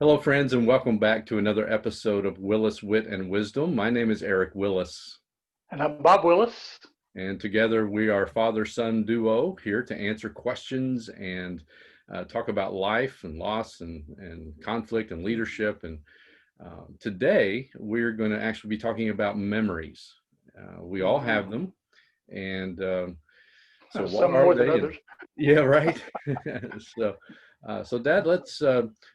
Hello, friends, and welcome back to another episode of Willis Wit and Wisdom. My name is Eric Willis, And I'm Bob Willis. and together we are father-son duo here to answer questions and talk about life and loss and conflict and leadership. And today we're going to actually be talking about memories. We all have them, and so what Some are more than they? others. Yeah, right. So Dad, let's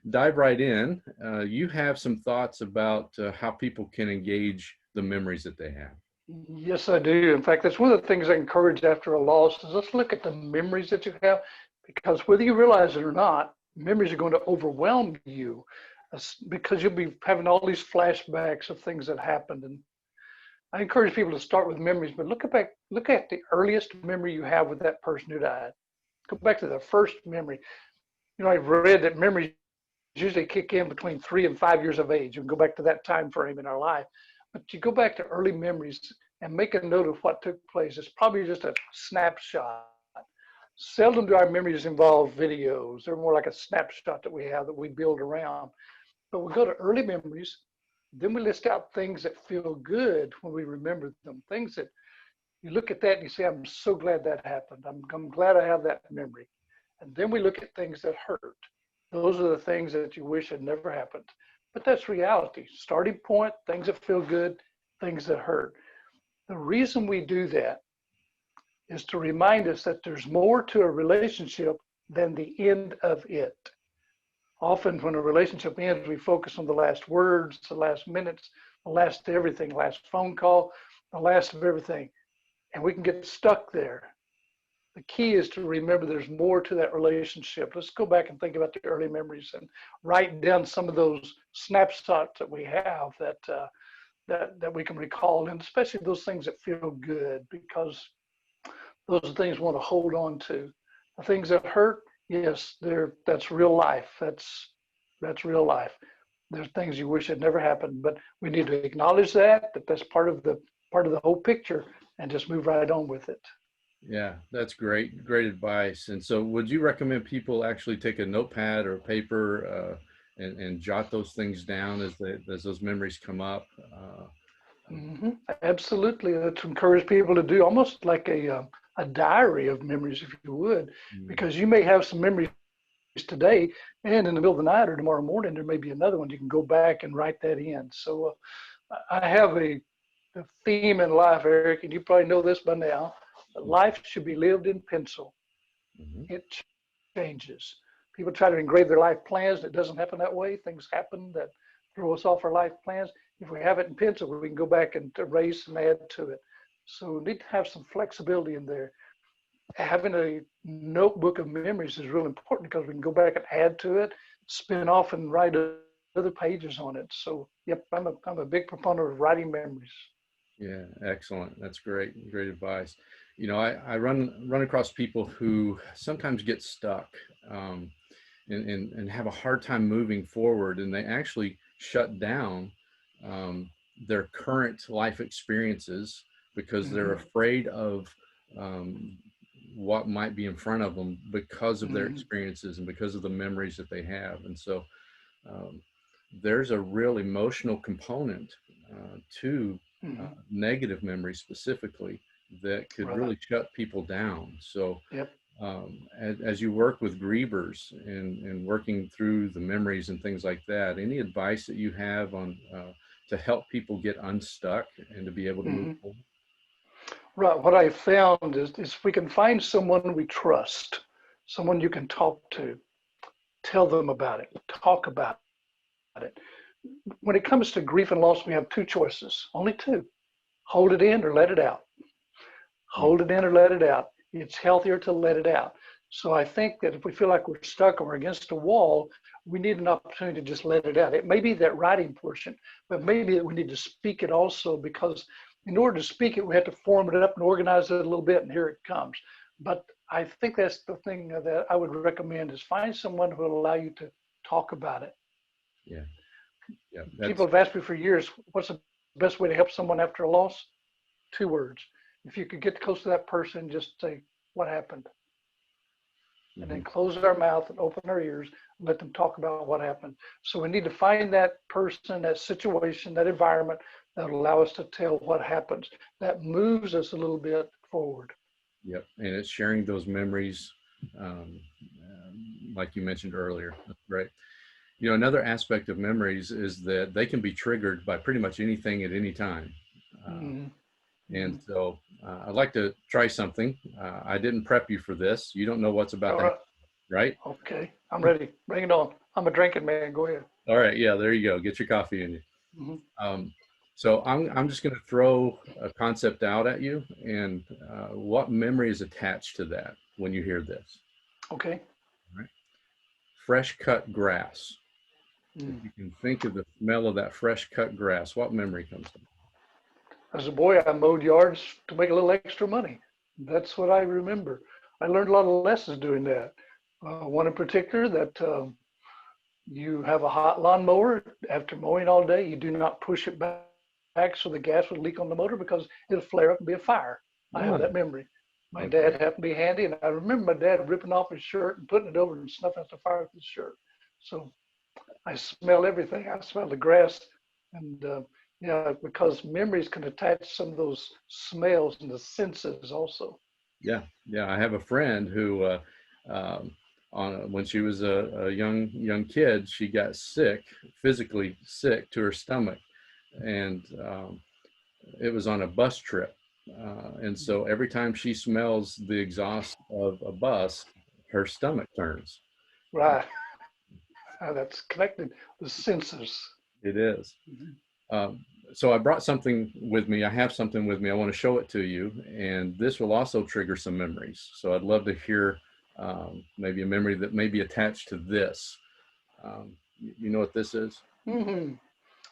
dive right in. You have some thoughts about how people can engage the memories that they have. Yes, I do. In fact, that's one of the things I encourage after a loss is let's look at the memories that you have, because whether you realize it or not, memories are going to overwhelm you because you'll be having all these flashbacks of things that happened. And I encourage people to start with memories, but look at the earliest memory you have with that person who died. Go back to the first memory. I've read that memories usually kick in between 3 and 5 years of age. You can go back to that time frame in our life. But you go back to early memories and make a note of what took place. It's probably just a snapshot. Seldom do our memories involve videos. They're more like a snapshot that we have that we build around. But we go to early memories, then we list out things that feel good when we remember them. Things that you look at that and you say, I'm so glad that happened. I'm glad I have that memory. And then we look at things that hurt. Those are the things that you wish had never happened. But that's reality. Starting point, things that feel good, things that hurt. The reason we do that is to remind us that there's more to a relationship than the end of it. Often when a relationship ends, we focus on the last words, the last minutes, the last everything, last phone call, the last of everything. And we can get stuck there. The key is to remember there's more to that relationship. Let's go back and think about the early memories and write down some of those snapshots that we have that we can recall, and especially those things that feel good, because those are things we want to hold on to. The things that hurt, yes, that's real life. That's real life. There's things you wish had never happened, but we need to acknowledge that's part of the whole picture, and just move right on with it. Yeah, that's great. Great advice. And so would you recommend people actually take a notepad or paper and jot those things down as those memories come up? Absolutely. That's encourage people to do almost like a diary of memories, if you would, Mm. because you may have some memories today, and in the middle of the night or tomorrow morning, there may be another one. You can go back and write that in. So I have a theme in life, Eric, and you probably know this by now. Life should be lived in pencil. Mhm. It changes. People try to engrave their life plans. It doesn't happen that way. Things happen that throw us off our life plans. If we have it in pencil, we can go back and erase and add to it. So we need to have some flexibility in there. Having a notebook of memories is real important because we can go back and add to it, spin off and write other pages on it. So, yep, I'm a big proponent of writing memories. Yeah, excellent. That's great. Great advice. I run across people who sometimes get stuck um, and have a hard time moving forward, and they actually shut down um, their current life experiences because they're Mm-hmm. afraid of um, what might be in front of them because of their Mm-hmm. experiences and because of the memories that they have. And so um, there's a real emotional component to Mm-hmm. negative memories specifically that could Right. really shut people down. So Yep. as you work with grievers and working through the memories and things like that, any advice that you have on to help people get unstuck and to be able to move Mm-hmm. forward? Right. What I found is if we can find someone we trust, someone you can talk to, tell them about it, talk about it. When it comes to grief and loss, we have two choices, only two: hold it in or let it out. Mm. Hold it in or let it out. It's healthier to let it out. So I think that if we feel like we're stuck or we're against a wall, we need an opportunity to just let it out. It may be that writing portion, but maybe we need to speak it also, because in order to speak it, we have to form it up and organize it a little bit, and here it comes. But I think that's the thing that I would recommend is find someone who will allow you to talk about it. Yeah, yeah, People that's have asked me for years, what's the best way to help someone after a loss? Two words. If you could get close to that person, just say, what happened? and then close our mouth and open our ears and let them talk about what happened. So we need to find that person, that situation, that environment that will allow us to tell what happens. That moves us a little bit forward. Yep. And it's sharing those memories, um, like you mentioned earlier. That's great. You know, another aspect of memories is that they can be triggered by pretty much anything at any time. Mhm. And so I'd like to try something. I didn't prep you for this. You don't know what's about All to right. happen, right? Okay. I'm ready. Bring it on. I'm a drinking man. Go ahead. All right. Yeah, there you go. Get your coffee in you. Mhm. So I'm just going to throw a concept out at you, and what memory is attached to that when you hear this? Okay. All right. Fresh cut grass. If Mm. you can think of the smell of that fresh cut grass, what memory comes to mind? As a boy, I mowed yards to make a little extra money. That's what I remember. I learned a lot of lessons doing that. One in particular that you have a hot lawnmower. After mowing all day, you do not push it back so the gas would leak on the motor because it'll flare up and be a fire. I have Oh, that memory. My okay. dad happened to be handy, and I remember my dad ripping off his shirt and putting it over and snuffing out the fire with his shirt. So I smell everything. I smell the grass, and yeah, because memories can attach some of those smells and the senses also. Yeah, yeah. I have a friend who, um, when she was a young kid, she got sick, physically sick to her stomach, and it was on a bus trip. And so every time she smells the exhaust of a bus, her stomach turns. Right. That's connected. The senses. It is. Mhm. Um, so I brought something with me. I have something with me. I want to show it to you, and this will also trigger some memories. So I'd love to hear maybe a memory that may be attached to this. You know what this is? Hmm.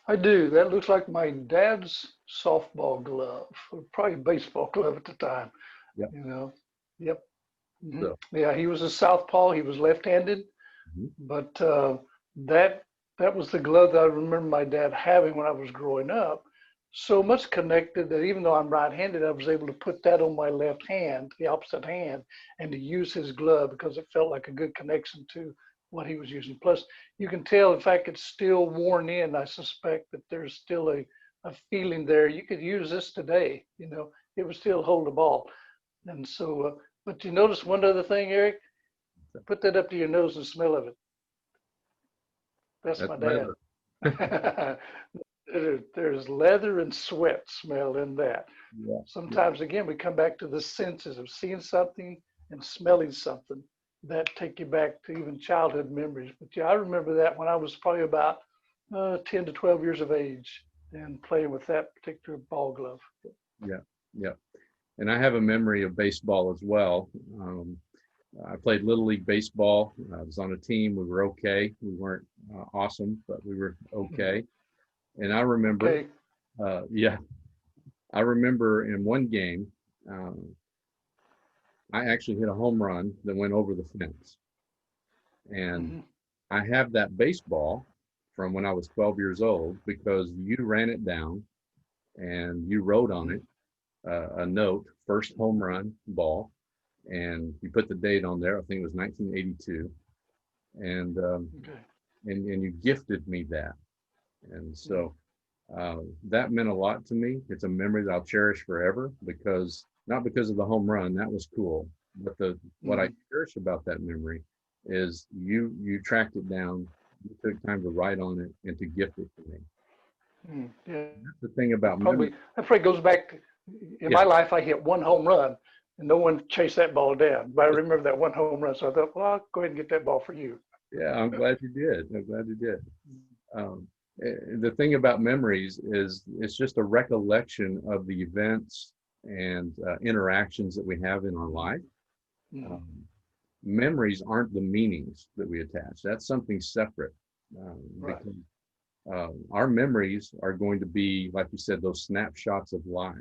I do. That looks like my dad's softball glove, or probably baseball glove at the time. Yep. You know. Yep. Hmm. So, Yeah, he was a southpaw. He was left-handed, mhm. but that that was the glove that I remember my dad having when I was growing up. So much connected that even though I'm right-handed, I was able to put that on my left hand, the opposite hand, and to use his glove because it felt like a good connection to what he was using. Plus, you can tell, in fact, it's still worn in. I suspect that there's still a feeling there. You could use this today, it would still hold the ball. And so, but you notice one other thing, Eric? Put that up to your nose and smell of it. That's That's my dad. leather. There's leather and sweat smell in that. Yeah. Yeah. Sometimes, again, we come back to the senses of seeing something and smelling something that take you back to even childhood memories. But yeah, I remember that when I was probably about 10 to 12 years of age and playing with that particular ball glove. Yeah. Yeah. And I have a memory of baseball as well. I played Little League Baseball. I was on a team. We were okay. We weren't awesome, but we were okay. And I remember, Okay. yeah, I remember in one game, um, I actually hit a home run that went over the fence. And Hmm. I have that baseball from when I was 12 years old because you ran it down and you wrote on it a note, first home run ball, and you put the date on there. I think it was 1982, and Okay. and you gifted me that, and so that meant a lot to me. It's a memory that I'll cherish forever because not because of the home run, that was cool, but the what I Mm-hmm. cherish about that memory is you tracked it down, you took time to write on it and to gift it to me. Mm, yeah, That's the thing about memory. that probably goes back to, in Yeah, my life, I hit one home run and no one chased that ball down. But I remember that one home run. So I thought, well, I'll go ahead and get that ball for you. yeah, I'm glad you did. I'm glad you did. Um, the thing about memories is it's just a recollection of the events and interactions that we have in our life. Mm, Um, Memories aren't the meanings that we attach. That's something separate right. because our memories are going to be, like you said, those snapshots of life.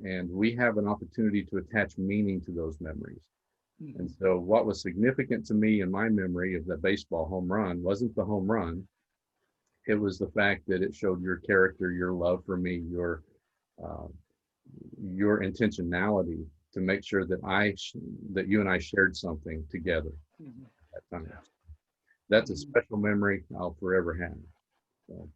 And we have an opportunity to attach meaning to those memories. And Mm-hmm. so, what was significant to me in my memory of the baseball home run wasn't the home run, it was the fact that it showed your character, your love for me, uh, your intentionality to make sure that that you and I shared something together. Mhm. that time. Yeah. That's a Mhm. special memory I'll forever have. So,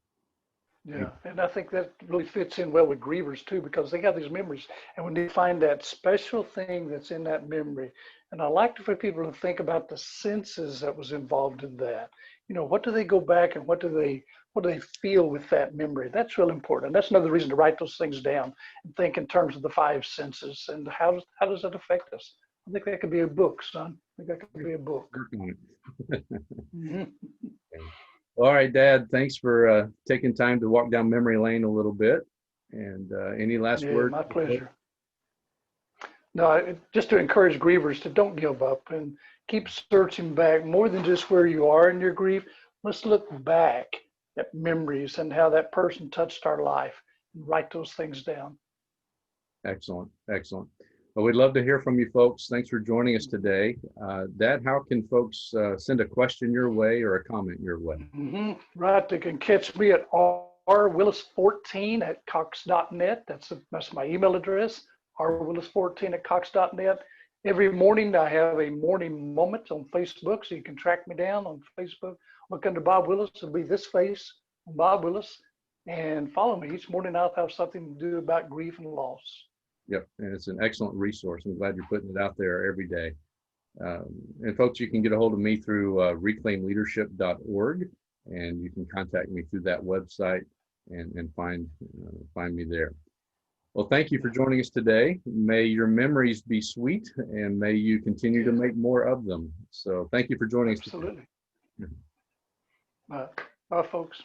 Yeah, and I think that really fits in well with grievers too, because they have these memories, and when they find that special thing that's in that memory, and I like for people to think about the senses that was involved in that. You know, what do they go back and what do they feel with that memory? That's real important. That's another reason to write those things down and think in terms of the five senses and how does that affect us? I think that could be a book, son. I think that could be a book. work on it. Mhm. All right, Dad, thanks for taking time to walk down memory lane a little bit. And any last Yeah, words? my pleasure. No, just to encourage grievers to don't give up and keep searching back more than just where you are in your grief. Let's look back at memories and how that person touched our life and write those things down. Excellent, excellent. Well, we'd love to hear from you folks. Thanks for joining us today. Dad, how can folks send a question your way or a comment your way? Right, they can catch me at rwillis14 at cox.net. That's my email address, rwillis14 at cox.net. Every morning I have a morning moment on Facebook, so you can track me down on Facebook. Look under Bob Willis, it'll be this face, Bob Willis, and follow me. Each morning I'll have something to do about grief and loss. Yep, and it's an excellent resource. I'm glad you're putting it out there every day. And folks, you can get a hold of me through reclaimleadership.org, and you can contact me through that website and find me there. Well, thank you for joining us today. May your memories be sweet, and may you continue to make more of them. So thank you for joining us today. Absolutely. Bye, folks.